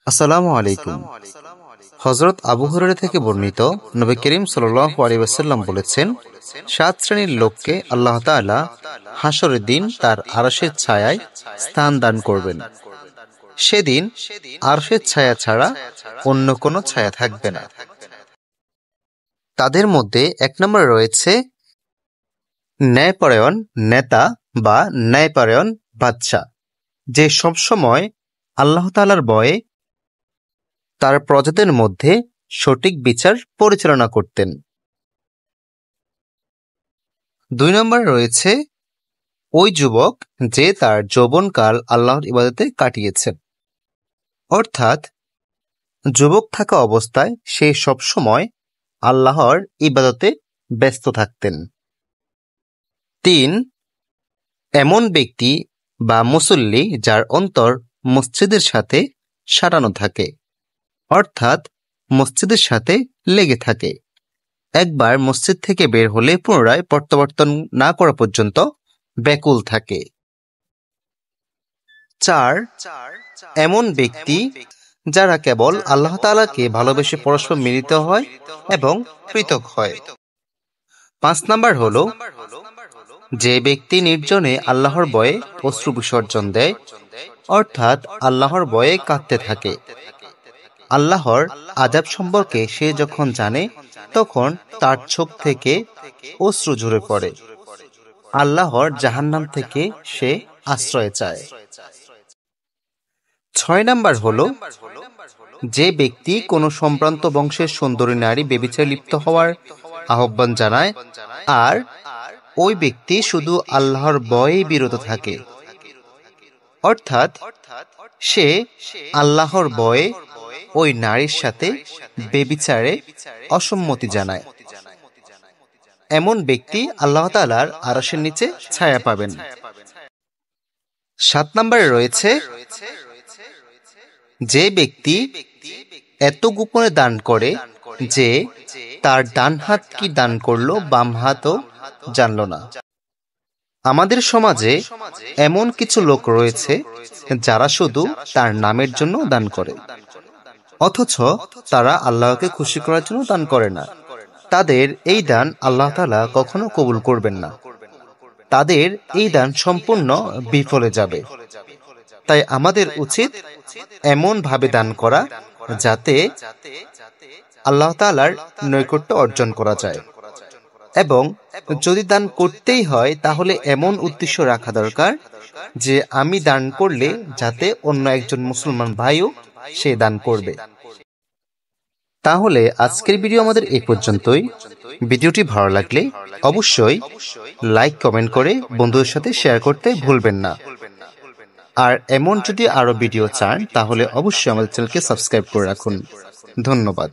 আসসালামু আলাইকুম। হযরত আবু হুরায়রা থেকে বর্ণিত, নবী করিম সাল্লাল্লাহু আলাইহি ওয়াসাল্লাম বলেছেন, 7 শ্রেণীর লোককে আল্লাহ তাআলা হাসরের দিন তার আরশের ছায়ায় স্থান দান করবেন। সেদিন আরশের ছায়া ছাড়া অন্য কোনো ছায়া থাকবে না। তাদের মধ্যে 1 নম্বরে রয়েছে ন্যায়পরায়ণ নেতা বা ন্যায়পরায়ণ বাদশা, যে সবসময় আল্লাহ তাআলার ভয়ে তার প্রজাদের মধ্যে সঠিক বিচার পরিচালনা করতেন। 2 নম্বরে রয়েছে ওই যুবক যে তার যৌবনকাল আল্লাহর ইবাদতে কাটিয়েছেন, অর্থাৎ যুবক থাকা অবস্থায় সে সবসময় আল্লাহর ইবাদতে ব্যস্ত থাকতেন। 3, এমন ব্যক্তি বা মুসল্লি যার অন্তর মসজিদের সাথে সাঁটানো থাকে, অর্থাৎ মসজিদের সাথে লেগে থাকে। একবার মসজিদ থেকে বের হলে পুনরায় প্রত্যাবর্তন না করা পর্যন্ত ব্যাকুল থাকে। 4, এমন ব্যক্তি যারা কেবল আল্লাহ তাআলাকে ভালোবেসে পরস্পর মিলিত হয় এবং পৃথক হয়। 5 নাম্বার হলো যে ব্যক্তি নির্জনে আল্লাহর ভয়ে অশ্রু বিসর্জন দেয়, অর্থাৎ আল্লাহর ভয়ে কাঁদতে থাকে। আল্লাহর আযাব সম্পর্কে সে যখন জানে তখন তার চোখ থেকে অশ্রু ঝরে পড়ে। আল্লাহর জাহান্নাম থেকে সে আশ্রয় চায়। 6 নাম্বার হলো যে ব্যক্তি কোনো সম্ভ্রান্ত বংশের সুন্দরী নারী ব্যভিচারে লিপ্ত হওয়ার আহ্বান জানায় আর ওই ব্যক্তি শুধু আল্লাহর ভয়ে বিরত থাকে, অর্থাৎ সে আল্লাহর ভয়ে ওই নারীর সাথে ব্যভিচারে অসম্মতি জানায়। এমন ব্যক্তি আল্লাহ তাআলার আরশের নিচে ছায়া পাবেন। 7 নম্বরে রয়েছে যে ব্যক্তি এত গোপনে দান করে যে তার ডান হাত কি দান করলো বাম হাতও জানল না। আমাদের সমাজে এমন কিছু লোক রয়েছে যারা শুধু তার নামের জন্য দান করে, অথচ তারা আল্লাহকে খুশি করার জন্য দান করে না। তাদের এই দান আল্লাহ তাআলা কখনো কবুল করবেন না। তাদের এই দান সম্পূর্ণ বিফলে যাবে। তাই আমাদের উচিত এমন ভাবে দান করা যাতে আল্লাহ তাআলার নৈকট্য অর্জন করা যায়, এবং যদি দান করতেই হয় তাহলে এমন উদ্দেশ্য রাখা দরকার যে আমি দান করলে যাতে অন্য একজন মুসলমান ভাইও সে দান করবে। তাহলে আজকের ভিডিও আমাদের এই পর্যন্তই। ভিডিওটি ভালো লাগলে অবশ্যই লাইক কমেন্ট করে বন্ধুদের সাথে শেয়ার করতে ভুলবেন না। আর এমন যদি আরো ভিডিও চান তাহলে অবশ্যই আমাদের চ্যানেলকে সাবস্ক্রাইব করে রাখুন। ধন্যবাদ।